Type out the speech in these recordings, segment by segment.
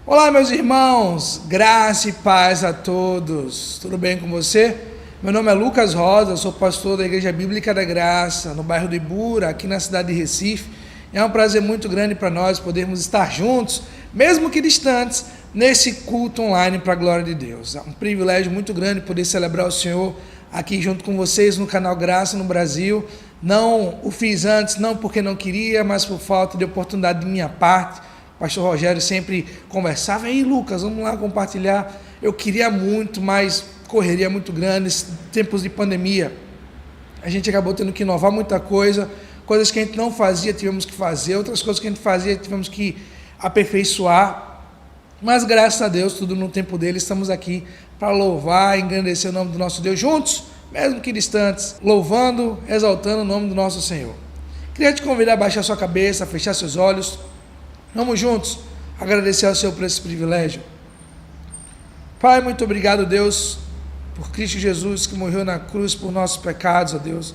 Olá, meus irmãos, graça e paz a todos. Tudo bem com você? Meu nome é Lucas Rosa, sou pastor da Igreja Bíblica da Graça, no bairro do Ibura, aqui na cidade de Recife. É um prazer muito grande para nós podermos estar juntos, mesmo que distantes, nesse culto online para a glória de Deus. É um privilégio muito grande poder celebrar o Senhor aqui junto com vocês no canal Graça no Brasil. Não o fiz antes, não porque não queria, mas por falta de oportunidade de minha parte. O pastor Rogério sempre conversava, aí Lucas, vamos lá compartilhar. Eu queria muito, mas correria muito grande, tempos de pandemia. A gente acabou tendo que inovar muita coisa, coisas que a gente não fazia, tivemos que fazer, outras coisas que a gente fazia, tivemos que aperfeiçoar. Mas graças a Deus, tudo no tempo dele, estamos aqui para louvar e engrandecer o nome do nosso Deus juntos, mesmo que distantes, louvando, exaltando o nome do nosso Senhor. Queria te convidar a baixar sua cabeça, a fechar seus olhos. Vamos juntos agradecer ao Senhor por esse privilégio. Pai, muito obrigado, Deus, por Cristo Jesus que morreu na cruz por nossos pecados, ó Deus.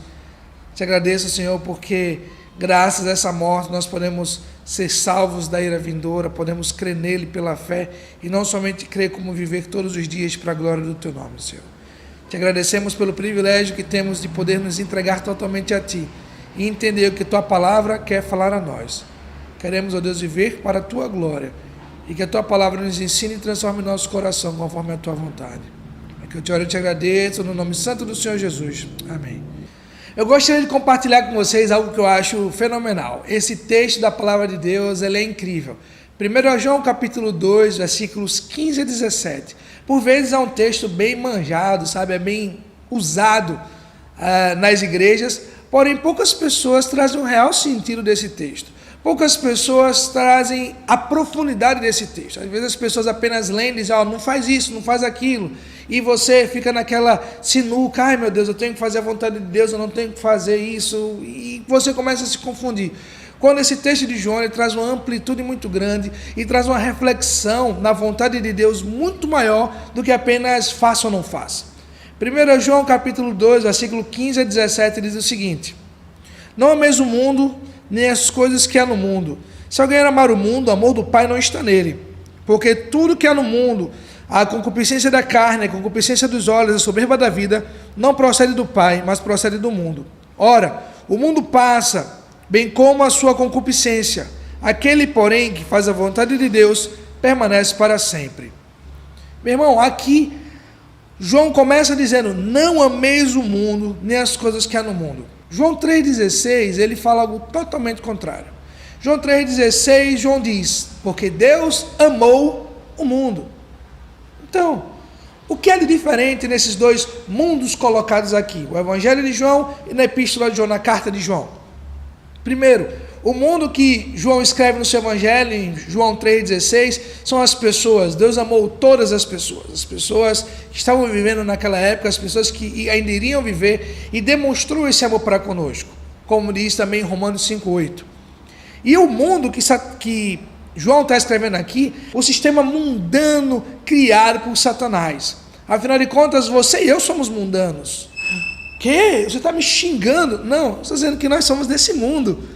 Te agradeço, Senhor, porque graças a essa morte nós podemos ser salvos da ira vindoura, podemos crer nele pela fé e não somente crer, como viver todos os dias para a glória do Teu nome, Senhor. Te agradecemos pelo privilégio que temos de poder nos entregar totalmente a Ti e entender o que Tua palavra quer falar a nós. Queremos, ó Deus, viver para a Tua glória e que a Tua palavra nos ensine e transforme nosso coração conforme a Tua vontade. É que eu te oro e te agradeço no nome santo do Senhor Jesus. Amém. Eu gostaria de compartilhar com vocês algo que eu acho fenomenal. Esse texto da palavra de Deus, ele é incrível. 1 João capítulo 2, versículos 15 a 17. Por vezes é um texto bem manjado, sabe? É bem usado nas igrejas, porém poucas pessoas trazem o real sentido desse texto. Poucas pessoas trazem a profundidade desse texto. Às vezes as pessoas apenas leem e dizem, não faz isso, não faz aquilo. E você fica naquela sinuca, ai meu Deus, eu tenho que fazer a vontade de Deus, eu não tenho que fazer isso. E você começa a se confundir. Quando esse texto de João ele traz uma amplitude muito grande e traz uma reflexão na vontade de Deus muito maior do que apenas faça ou não faça. 1 João capítulo 2, versículo 15 a 17 diz o seguinte: não ameis o mundo, nem as coisas que há no mundo. Se alguém amar o mundo, o amor do Pai não está nele. Porque tudo que há no mundo, a concupiscência da carne, a concupiscência dos olhos, a soberba da vida, não procede do Pai, mas procede do mundo. Ora, o mundo passa, bem como a sua concupiscência. Aquele, porém, que faz a vontade de Deus, permanece para sempre. Meu irmão, aqui, João começa dizendo, não ameis o mundo, nem as coisas que há no mundo. João 3,16, ele fala algo totalmente contrário. João 3,16, João diz, porque Deus amou o mundo. Então, o que é de diferente nesses dois mundos colocados aqui? O Evangelho de João e na Epístola de João, na Carta de João. Primeiro, o mundo que João escreve no seu Evangelho, em João 3,16, são as pessoas. Deus amou todas as pessoas que estavam vivendo naquela época, as pessoas que ainda iriam viver, e demonstrou esse amor para conosco, como diz também em Romanos 5,8. E o mundo que João está escrevendo aqui, o sistema mundano criado por Satanás. Afinal de contas, você e eu somos mundanos. Que? Você está me xingando? Não, estou dizendo que nós somos desse mundo.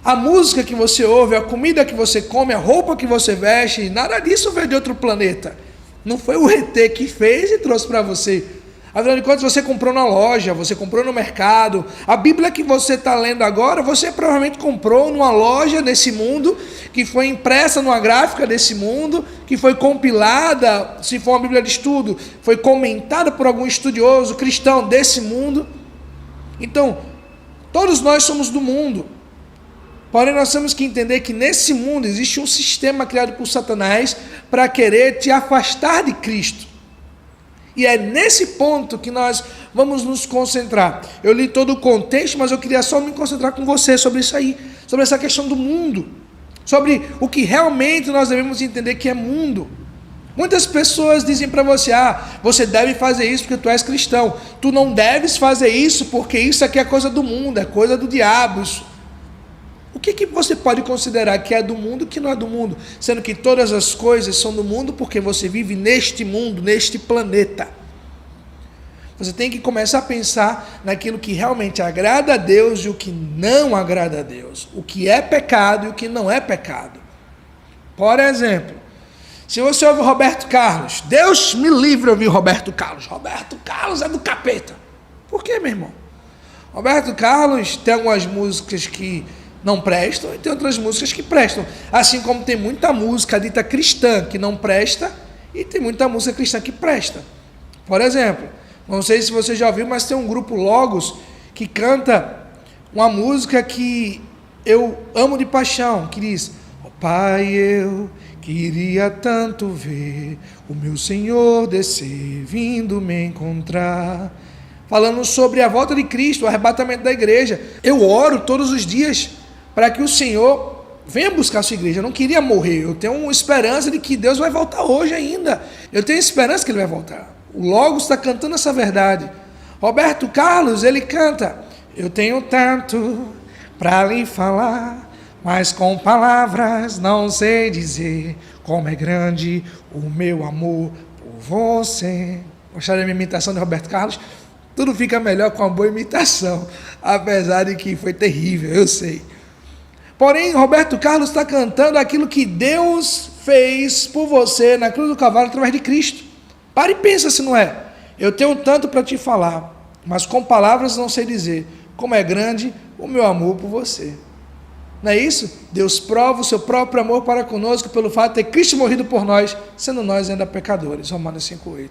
A música que você ouve, a comida que você come, a roupa que você veste, nada disso veio de outro planeta. Não foi o ET que fez e trouxe para você. Afinal de contas, você comprou na loja, você comprou no mercado. A Bíblia que você está lendo agora, você provavelmente comprou numa loja desse mundo, que foi impressa numa gráfica desse mundo, que foi compilada, se for uma Bíblia de estudo, foi comentada por algum estudioso cristão desse mundo. Então, todos nós somos do mundo. Porém, nós temos que entender que nesse mundo existe um sistema criado por Satanás para querer te afastar de Cristo. E é nesse ponto que nós vamos nos concentrar. Eu li todo o contexto, mas eu queria só me concentrar com você sobre isso aí, sobre essa questão do mundo, sobre o que realmente nós devemos entender que é mundo. Muitas pessoas dizem para você, você deve fazer isso porque tu és cristão. Tu não deves fazer isso porque isso aqui é coisa do mundo, é coisa do diabo. O que você pode considerar que é do mundo e que não é do mundo? Sendo que todas as coisas são do mundo porque você vive neste mundo, neste planeta. Você tem que começar a pensar naquilo que realmente agrada a Deus e o que não agrada a Deus. O que é pecado e o que não é pecado. Por exemplo, Se você ouve Roberto Carlos, Deus me livre de ouvir Roberto Carlos. Roberto Carlos é do capeta. Por quê, meu irmão? Roberto Carlos tem algumas músicas que não prestam e tem outras músicas que prestam. Assim como tem muita música dita cristã que não presta e tem muita música cristã que presta. Por exemplo, não sei se você já ouviu, mas tem um grupo Logos que canta uma música que eu amo de paixão, que diz: ó Pai, eu queria tanto ver o meu Senhor descer, vindo me encontrar. Falando sobre a volta de Cristo, o arrebatamento da igreja. Eu oro todos os dias para que o Senhor venha buscar a sua igreja. Eu não queria morrer, eu tenho uma esperança de que Deus vai voltar hoje ainda. Eu tenho esperança que Ele vai voltar. O Logos está cantando essa verdade. Roberto Carlos, ele canta: eu tenho tanto para lhe falar, mas com palavras não sei dizer como é grande o meu amor por você. Gostaram da minha imitação de Roberto Carlos? Tudo fica melhor com uma boa imitação, apesar de que foi terrível, eu sei. Porém, Roberto Carlos está cantando aquilo que Deus fez por você na cruz do Calvário através de Cristo. Para e pensa se não é. Eu tenho tanto para te falar, mas com palavras não sei dizer como é grande o meu amor por você. Não é isso? Deus prova o seu próprio amor para conosco pelo fato de ter Cristo morrido por nós, sendo nós ainda pecadores. Romanos 5,8.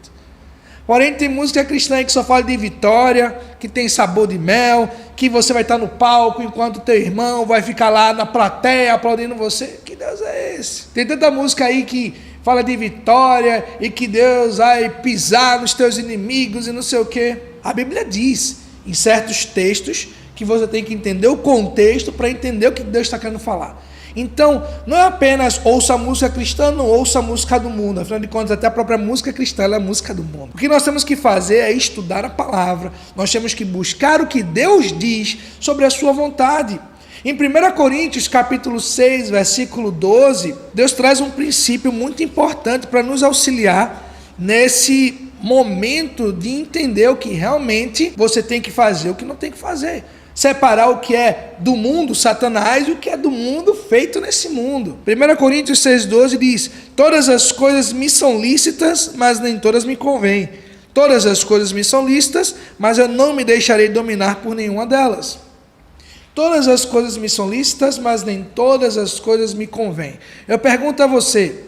Porém, tem música cristã aí que só fala de vitória, que tem sabor de mel, que você vai estar no palco enquanto teu irmão vai ficar lá na plateia aplaudindo você. Que Deus é esse? Tem tanta música aí que fala de vitória e que Deus vai pisar nos teus inimigos e não sei o quê. A Bíblia diz em certos textos que você tem que entender o contexto para entender o que Deus está querendo falar. Então, não é apenas ouça a música cristã, não ouça a música do mundo. Afinal de contas, até a própria música cristã ela é a música do mundo. O que nós temos que fazer é estudar a palavra. Nós temos que buscar o que Deus diz sobre a sua vontade. Em 1 Coríntios, capítulo 6, versículo 12, Deus traz um princípio muito importante para nos auxiliar nesse momento de entender o que realmente você tem que fazer, o que não tem que fazer. Separar o que é do mundo, Satanás, e o que é do mundo feito nesse mundo. 1 Coríntios 6,12 diz: todas as coisas me são lícitas, mas nem todas me convêm. Todas as coisas me são lícitas, mas eu não me deixarei dominar por nenhuma delas. Todas as coisas me são lícitas, mas nem todas as coisas me convêm. Eu pergunto a você: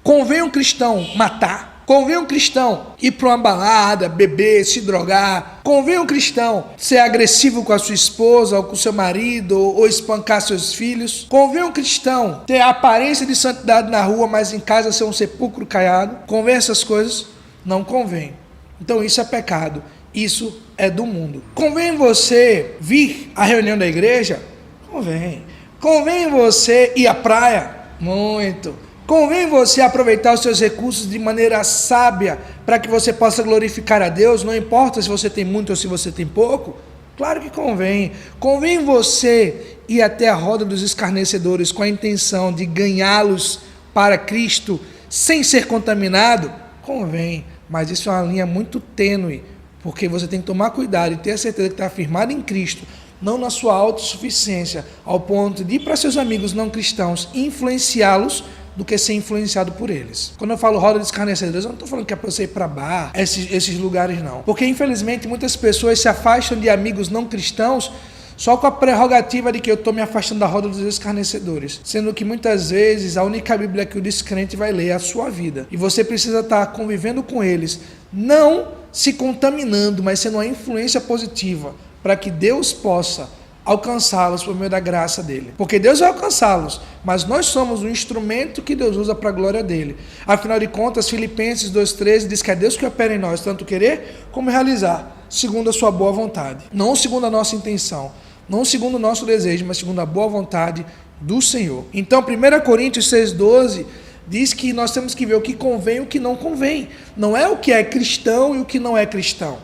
convém um cristão matar? Convém um cristão ir para uma balada, beber, se drogar? Convém um cristão ser agressivo com a sua esposa ou com o seu marido ou espancar seus filhos? Convém um cristão ter a aparência de santidade na rua, mas em casa ser um sepulcro caiado? Convém essas coisas? Não convém. Então isso é pecado. Isso é do mundo. Convém você vir à reunião da igreja? Convém. Convém você ir à praia? Muito. Convém você aproveitar os seus recursos de maneira sábia para que você possa glorificar a Deus, não importa se você tem muito ou se você tem pouco? Claro que convém. Convém você ir até a roda dos escarnecedores com a intenção de ganhá-los para Cristo sem ser contaminado? Convém, mas isso é uma linha muito tênue, porque você tem que tomar cuidado e ter a certeza que está firmado em Cristo, não na sua autossuficiência, ao ponto de ir para seus amigos não cristãos influenciá-los do que ser influenciado por eles. Quando eu falo roda de escarnecedores, eu não estou falando que é para você ir para bar, esses lugares não. Porque infelizmente muitas pessoas se afastam de amigos não cristãos só com a prerrogativa de que eu estou me afastando da roda dos escarnecedores, sendo que muitas vezes a única Bíblia que o descrente vai ler é a sua vida. E você precisa estar convivendo com eles, não se contaminando, mas sendo uma influência positiva, para que Deus possa alcançá-los por meio da graça dele. Porque Deus vai alcançá-los, mas nós somos um instrumento que Deus usa para a glória dele. Afinal de contas, Filipenses 2,13 diz que é Deus que opera em nós, tanto querer como realizar, segundo a sua boa vontade. Não segundo a nossa intenção, não segundo o nosso desejo, mas segundo a boa vontade do Senhor. Então, 1 Coríntios 6,12 diz que nós temos que ver o que convém e o que não convém. Não é o que é cristão e o que não é cristão.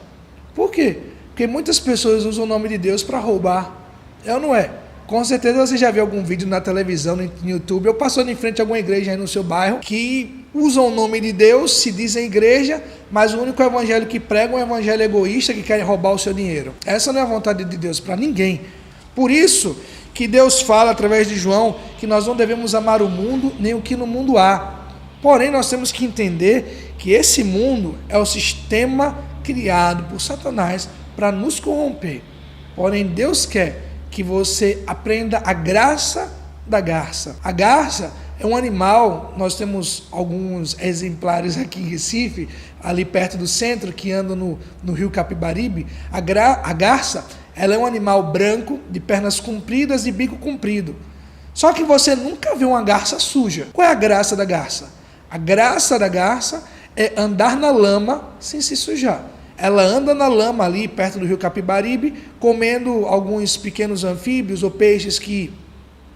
Por quê? Porque muitas pessoas usam o nome de Deus para roubar. É ou não é? Com certeza você já viu algum vídeo na televisão, no YouTube, ou passando em frente a alguma igreja aí no seu bairro, que usam o nome de Deus, se dizem igreja, mas o único evangelho que pregam é um evangelho egoísta, que querem roubar o seu dinheiro. Essa não é a vontade de Deus para ninguém. Por isso que Deus fala através de João que nós não devemos amar o mundo, nem o que no mundo há. Porém, nós temos que entender que esse mundo é o sistema criado por Satanás para nos corromper. Porém, Deus quer que você aprenda a graça da garça. A garça é um animal, nós temos alguns exemplares aqui em Recife, ali perto do centro, que andam no rio Capibaribe. A garça, ela é um animal branco, de pernas compridas e bico comprido. Só que você nunca vê uma garça suja. Qual é a graça da garça? A graça da garça é andar na lama sem se sujar. Ela anda na lama ali perto do rio Capibaribe, comendo alguns pequenos anfíbios ou peixes que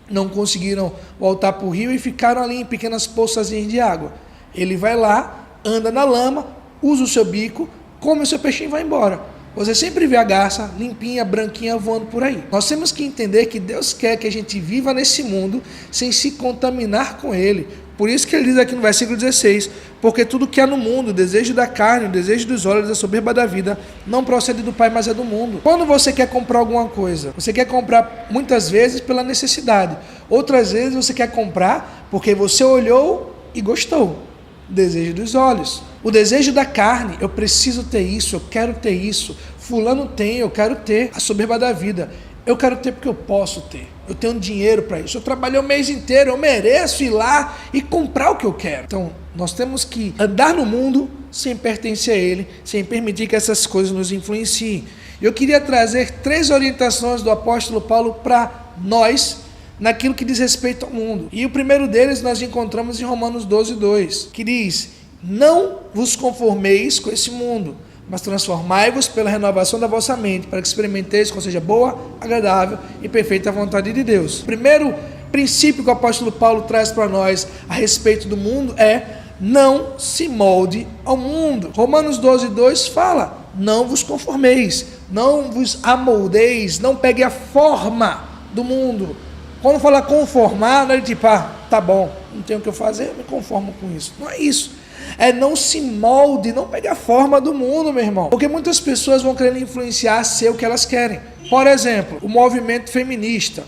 não conseguiram voltar para o rio e ficaram ali em pequenas poçazinhas de água. Ele vai lá, anda na lama, usa o seu bico, come o seu peixinho e vai embora. Você sempre vê a garça limpinha, branquinha, voando por aí. Nós temos que entender que Deus quer que a gente viva nesse mundo sem se contaminar com ele. Por isso que ele diz aqui no versículo 16, porque tudo que há no mundo, o desejo da carne, o desejo dos olhos, a soberba da vida, não procede do Pai, mas é do mundo. Quando você quer comprar alguma coisa, você quer comprar muitas vezes pela necessidade, outras vezes você quer comprar porque você olhou e gostou. O desejo dos olhos. O desejo da carne, eu preciso ter isso, eu quero ter isso. Fulano tem, eu quero ter. A soberba da vida, eu quero ter porque eu posso ter. Eu tenho dinheiro para isso. Eu trabalhei o mês inteiro, eu mereço ir lá e comprar o que eu quero. Então, nós temos que andar no mundo sem pertencer a ele, sem permitir que essas coisas nos influenciem. Eu queria trazer 3 orientações do apóstolo Paulo para nós, naquilo que diz respeito ao mundo. E o primeiro deles nós encontramos em Romanos 12:2, que diz: não vos conformeis com esse mundo, mas transformai-vos pela renovação da vossa mente, para que experimenteis qual seja boa, agradável e perfeita a vontade de Deus. O primeiro princípio que o apóstolo Paulo traz para nós a respeito do mundo é: não se molde ao mundo. Romanos 12:2 fala: não vos conformeis, não vos amoldeis, não pegue a forma do mundo. Quando fala conformar, não é tipo, tá bom, não tenho o que eu fazer, eu me conformo com isso. Não é isso. É não se molde, não pegue a forma do mundo, meu irmão. Porque muitas pessoas vão querer influenciar a ser o que elas querem. Por exemplo, o movimento feminista.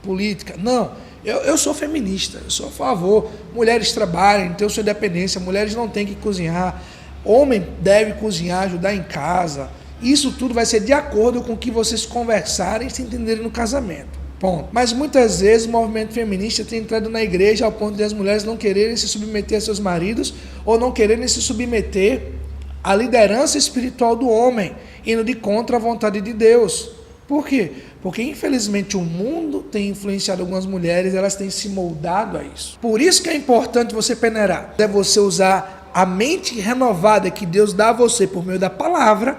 Política. Não, eu sou feminista, eu sou a favor. Mulheres trabalhem, tenham sua independência, mulheres não têm que cozinhar. Homem deve cozinhar, ajudar em casa. Isso tudo vai ser de acordo com o que vocês conversarem e se entenderem no casamento. Ponto. Mas muitas vezes o movimento feminista tem entrado na igreja ao ponto de as mulheres não quererem se submeter a seus maridos ou não quererem se submeter à liderança espiritual do homem, indo de contra a vontade de Deus. Por quê? Porque infelizmente o mundo tem influenciado algumas mulheres, elas têm se moldado a isso. Por isso que é importante você peneirar, é você usar a mente renovada que Deus dá a você por meio da palavra,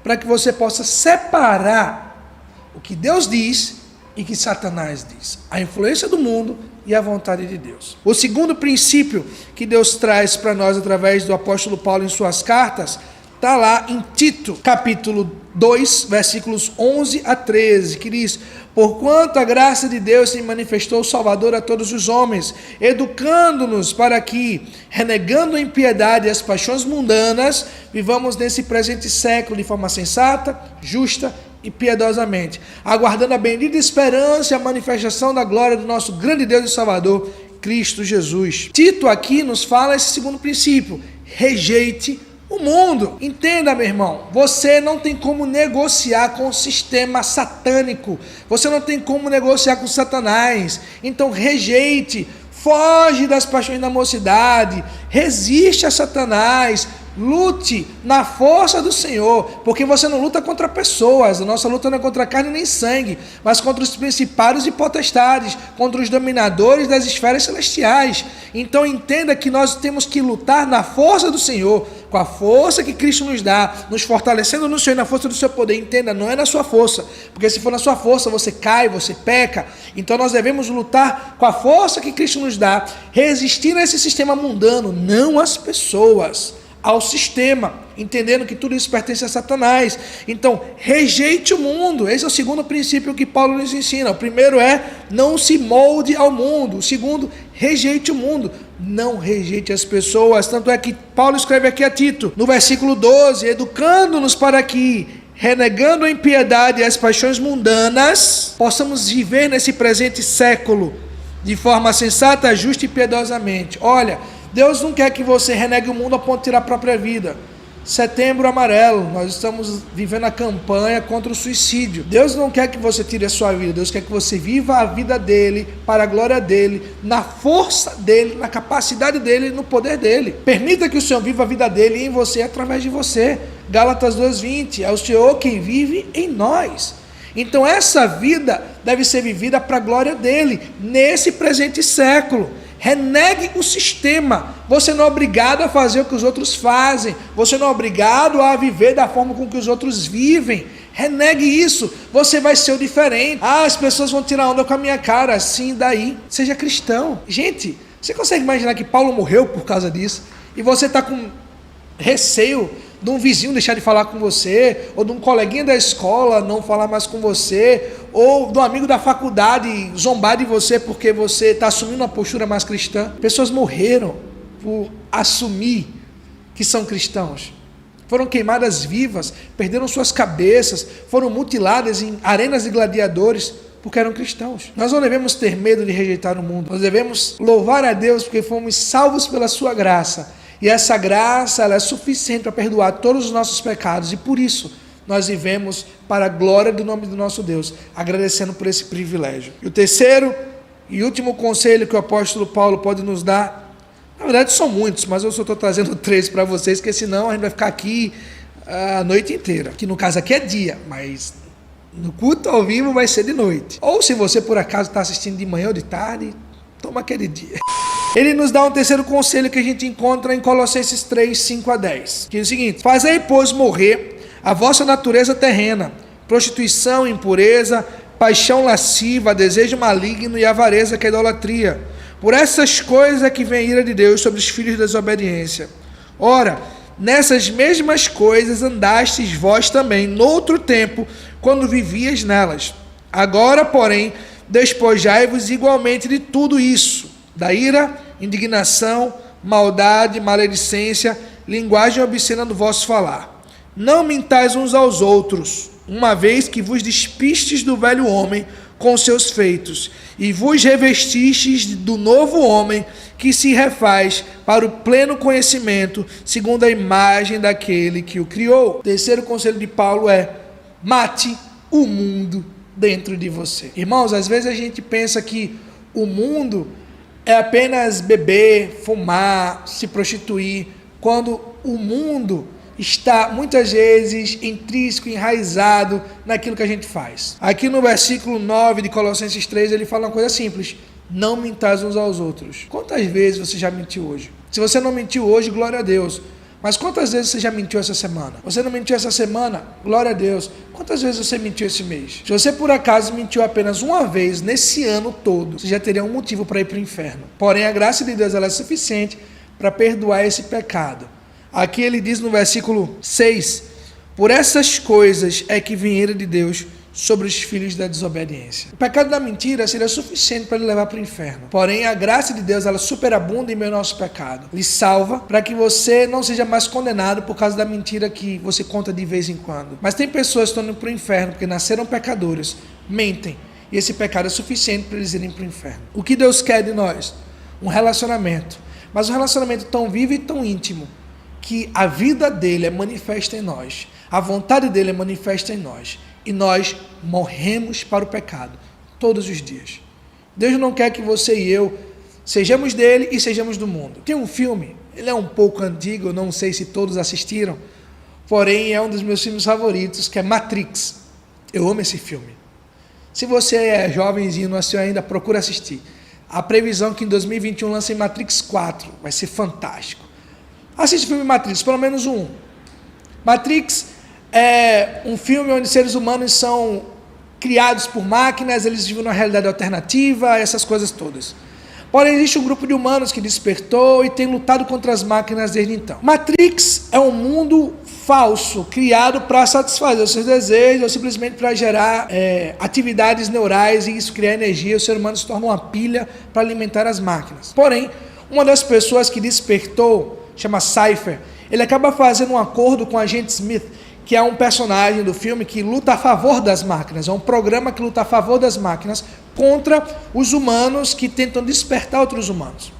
para que você possa separar o que Deus diz e que Satanás diz, a influência do mundo e a vontade de Deus. O segundo princípio que Deus traz para nós através do apóstolo Paulo em suas cartas, está lá em Tito, capítulo 2, versículos 11 a 13, que diz: porquanto a graça de Deus se manifestou Salvador a todos os homens, educando-nos para que, renegando a impiedade e as paixões mundanas, vivamos nesse presente século de forma sensata, justa e piedosamente, aguardando a bendita esperança e a manifestação da glória do nosso grande Deus e Salvador, Cristo Jesus. Tito aqui nos fala esse segundo princípio: rejeite o mundo. Entenda, meu irmão, você não tem como negociar com o sistema satânico, você não tem como negociar com Satanás. Então rejeite, foge das paixões da mocidade, resiste a Satanás, lute na força do Senhor, porque você não luta contra pessoas, a nossa luta não é contra carne nem sangue, mas contra os principados e potestades, contra os dominadores das esferas celestiais. Então entenda que nós temos que lutar na força do Senhor, com a força que Cristo nos dá, nos fortalecendo no Senhor, na força do seu poder. Entenda, não é na sua força, porque se for na sua força você cai, você peca. Então nós devemos lutar com a força que Cristo nos dá, resistir a esse sistema mundano, não às pessoas, ao sistema, entendendo que tudo isso pertence a Satanás. Então, rejeite o mundo. Esse é o segundo princípio que Paulo nos ensina. O primeiro é: não se molde ao mundo. O segundo, rejeite o mundo. Não rejeite as pessoas. Tanto é que Paulo escreve aqui a Tito, no versículo 12, educando-nos para que, renegando a impiedade e as paixões mundanas, possamos viver nesse presente século de forma sensata, justa e piedosamente. Olha, Deus não quer que você renegue o mundo a ponto de tirar a própria vida. Setembro Amarelo, nós estamos vivendo a campanha contra o suicídio. Deus não quer que você tire a sua vida, Deus quer que você viva a vida dele, para a glória dele, na força dele, na capacidade dele, no poder dele. Permita que o Senhor viva a vida dele em você, através de você. Gálatas 2:20, é o Senhor quem vive em nós. Então essa vida deve ser vivida para a glória dele, nesse presente século. Renegue o sistema. Você não é obrigado a fazer o que os outros fazem. Você não é obrigado a viver da forma com que os outros vivem. Renegue isso. Você vai ser o diferente. Ah, as pessoas vão tirar onda com a minha cara. Assim, daí. Seja cristão. Gente, você consegue imaginar que Paulo morreu por causa disso? E você está com receio de um vizinho deixar de falar com você, ou de um coleguinha da escola não falar mais com você, ou de um amigo da faculdade zombar de você porque você está assumindo uma postura mais cristã. Pessoas morreram por assumir que são cristãos. Foram queimadas vivas, perderam suas cabeças, foram mutiladas em arenas de gladiadores porque eram cristãos. Nós não devemos ter medo de rejeitar o mundo. Nós devemos louvar a Deus porque fomos salvos pela sua graça. E essa graça ela é suficiente para perdoar todos os nossos pecados. E por isso nós vivemos para a glória do nome do nosso Deus, agradecendo por esse privilégio. E o terceiro e último conselho que o apóstolo Paulo pode nos dar, na verdade são muitos, mas eu só estou trazendo 3 para vocês, porque senão a gente vai ficar aqui a noite inteira. Que no caso aqui é dia, mas no culto ao vivo vai ser de noite. Ou se você por acaso está assistindo de manhã ou de tarde, toma aquele dia. Ele nos dá um terceiro conselho que a gente encontra em Colossenses 3, 5-10. Que é o seguinte: fazei, pois, morrer a vossa natureza terrena, prostituição, impureza, paixão lasciva, desejo maligno e avareza, que é idolatria. Por essas coisas é que vem a ira de Deus sobre os filhos da desobediência. Ora, nessas mesmas coisas andastes vós também, noutro tempo, quando vivias nelas. Agora, porém, despojai-vos igualmente de tudo isso: da ira, indignação, maldade, maledicência, linguagem obscena do vosso falar. Não mintais uns aos outros, uma vez que vos despistes do velho homem com seus feitos, e vos revestistes do novo homem, que se refaz para o pleno conhecimento, segundo a imagem daquele que o criou. O terceiro conselho de Paulo é: mate o mundo dentro de você. Irmãos, às vezes a gente pensa que o mundo é apenas beber, fumar, se prostituir, quando o mundo está muitas vezes intrínseco, enraizado naquilo que a gente faz. Aqui no versículo 9 de Colossenses 3, ele fala uma coisa simples: não mintais uns aos outros. Quantas vezes você já mentiu hoje? Se você não mentiu hoje, glória a Deus. Mas quantas vezes você já mentiu essa semana? Você não mentiu essa semana? Glória a Deus. Quantas vezes você mentiu esse mês? Se você por acaso mentiu apenas uma vez nesse ano todo, você já teria um motivo para ir para o inferno. Porém, a graça de Deus ela é suficiente para perdoar esse pecado. Aqui ele diz no versículo 6: por essas coisas é que vem a ira de Deus sobre os filhos da desobediência. O pecado da mentira seria suficiente para ele levar para o inferno. Porém, a graça de Deus, ela superabunda em meio ao nosso pecado. Ele salva para que você não seja mais condenado por causa da mentira que você conta de vez em quando. Mas tem pessoas que estão indo para o inferno porque nasceram pecadores, mentem, e esse pecado é suficiente para eles irem para o inferno. O que Deus quer de nós? Um relacionamento. Mas um relacionamento tão vivo e tão íntimo que a vida dele é manifesta em nós. A vontade dele é manifesta em nós. E nós morremos para o pecado todos os dias. Deus não quer que você e eu sejamos dele e sejamos do mundo. Tem um filme, ele é um pouco antigo, eu não sei se todos assistiram, porém é um dos meus filmes favoritos, que é Matrix. Eu amo esse filme. Se você é jovenzinho e não assistiu ainda, procura assistir. A previsão é que em 2021 lancem Matrix 4, vai ser fantástico. Assiste o filme Matrix, pelo menos um. Matrix é um filme onde seres humanos são criados por máquinas, eles vivem numa realidade alternativa, essas coisas todas. Porém, existe um grupo de humanos que despertou e tem lutado contra as máquinas desde então. Matrix é um mundo falso, criado para satisfazer os seus desejos, ou simplesmente para gerar atividades neurais, e isso criar energia, o ser humano se torna uma pilha para alimentar as máquinas. Porém, uma das pessoas que despertou, chama Cypher, ele acaba fazendo um acordo com o agente Smith, que é um personagem do filme que luta a favor das máquinas, é um programa que luta a favor das máquinas contra os humanos que tentam despertar outros humanos.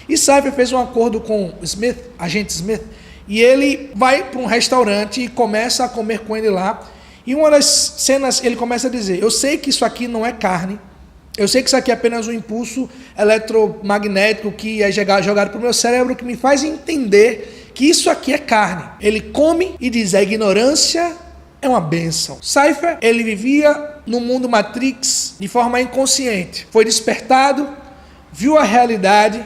E Cypher fez um acordo com Smith, agente Smith, e ele vai para um restaurante e começa a comer com ele lá. E uma das cenas ele começa a dizer: eu sei que isso aqui não é carne, eu sei que isso aqui é apenas um impulso eletromagnético que é jogado para o meu cérebro, que me faz entender que isso aqui é carne. Ele come e diz: a ignorância é uma bênção. Cypher, ele vivia no mundo Matrix de forma inconsciente. Foi despertado, viu a realidade,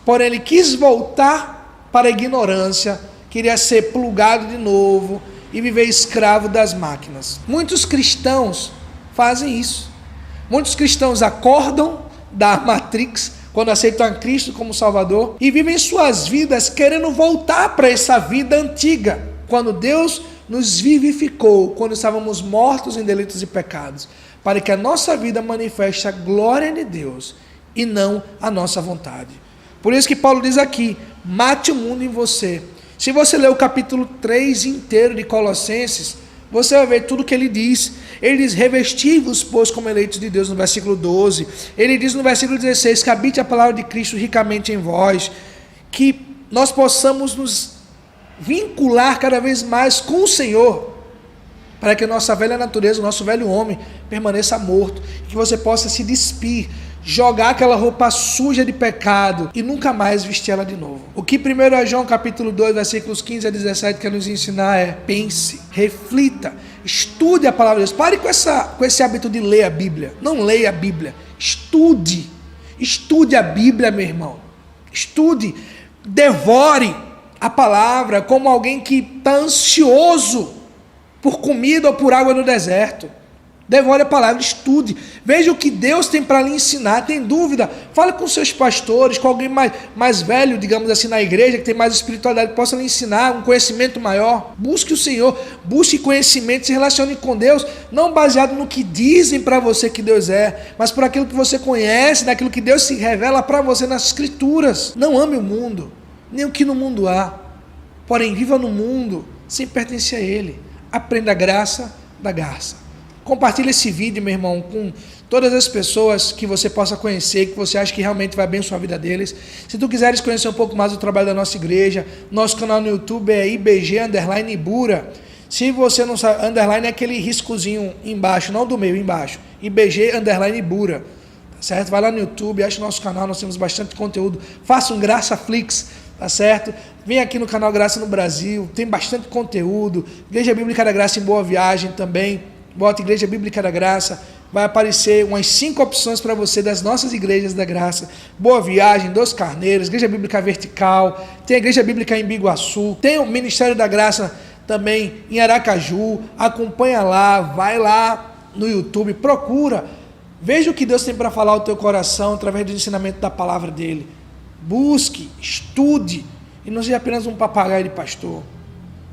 porém ele quis voltar para a ignorância, queria ser plugado de novo e viver escravo das máquinas. Muitos cristãos fazem isso. Muitos cristãos acordam da Matrix quando aceitam a Cristo como Salvador e vivem suas vidas querendo voltar para essa vida antiga, quando Deus nos vivificou, quando estávamos mortos em delitos e pecados, para que a nossa vida manifeste a glória de Deus e não a nossa vontade. Por isso que Paulo diz aqui: mate o mundo em você. Se você ler o capítulo 3 inteiro de Colossenses, você vai ver tudo que ele diz. Ele diz: revesti-vos, pois, como eleitos de Deus, no versículo 12. Ele diz no versículo 16, que habite a palavra de Cristo ricamente em vós, que nós possamos nos vincular cada vez mais com o Senhor, para que a nossa velha natureza, o nosso velho homem, permaneça morto, e que você possa se despir, jogar aquela roupa suja de pecado e nunca mais vestir ela de novo. O que 1 João capítulo 2, versículos 15 a 17 quer nos ensinar é: pense, reflita, estude a palavra de Deus. Pare com esse hábito de ler a Bíblia. Não leia a Bíblia, estude a Bíblia, meu irmão. Estude, devore a palavra como alguém que está ansioso por comida ou por água no deserto. Devore a palavra, estude, veja o que Deus tem para lhe ensinar. Tem dúvida? Fale com seus pastores, com alguém mais velho, digamos assim, na igreja, que tem mais espiritualidade, que possa lhe ensinar um conhecimento maior. Busque o Senhor, busque conhecimento, se relacione com Deus, não baseado no que dizem para você que Deus é, mas por aquilo que você conhece, naquilo que Deus se revela para você nas Escrituras. Não ame o mundo, nem o que no mundo há, porém viva no mundo sem pertencer a ele. Aprenda a graça da garça. Compartilhe esse vídeo, meu irmão, com todas as pessoas que você possa conhecer, que você acha que realmente vai abençoar a vida deles. Se tu quiseres conhecer um pouco mais do trabalho da nossa igreja, nosso canal no YouTube é IBG_Ibura. Se você não sabe, underline é aquele riscozinho embaixo, não do meio, embaixo. IBG_Ibura. Tá certo? Vai lá no YouTube, acha o nosso canal, nós temos bastante conteúdo. Faça um Graça Flix, tá certo? Vem aqui no canal Graça no Brasil, tem bastante conteúdo. Igreja Bíblica da Graça em Boa Viagem também. Bota Igreja Bíblica da Graça, vai aparecer umas 5 opções para você das nossas igrejas da graça. Boa Viagem, Dos Carneiros, Igreja Bíblica Vertical, tem a Igreja Bíblica em Biguaçu, tem o Ministério da Graça também em Aracaju. Acompanha lá, vai lá no YouTube, procura, veja o que Deus tem para falar ao teu coração através do ensinamento da palavra dele. Busque, estude, e não seja apenas um papagaio de pastor.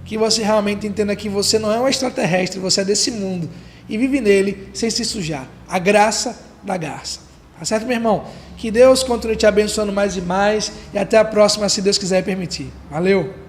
Que você realmente entenda que você não é um extraterrestre, você é desse mundo e vive nele sem se sujar. A graça da garça. Tá certo, meu irmão? Que Deus continue te abençoando mais e mais, e até a próxima, se Deus quiser permitir. Valeu!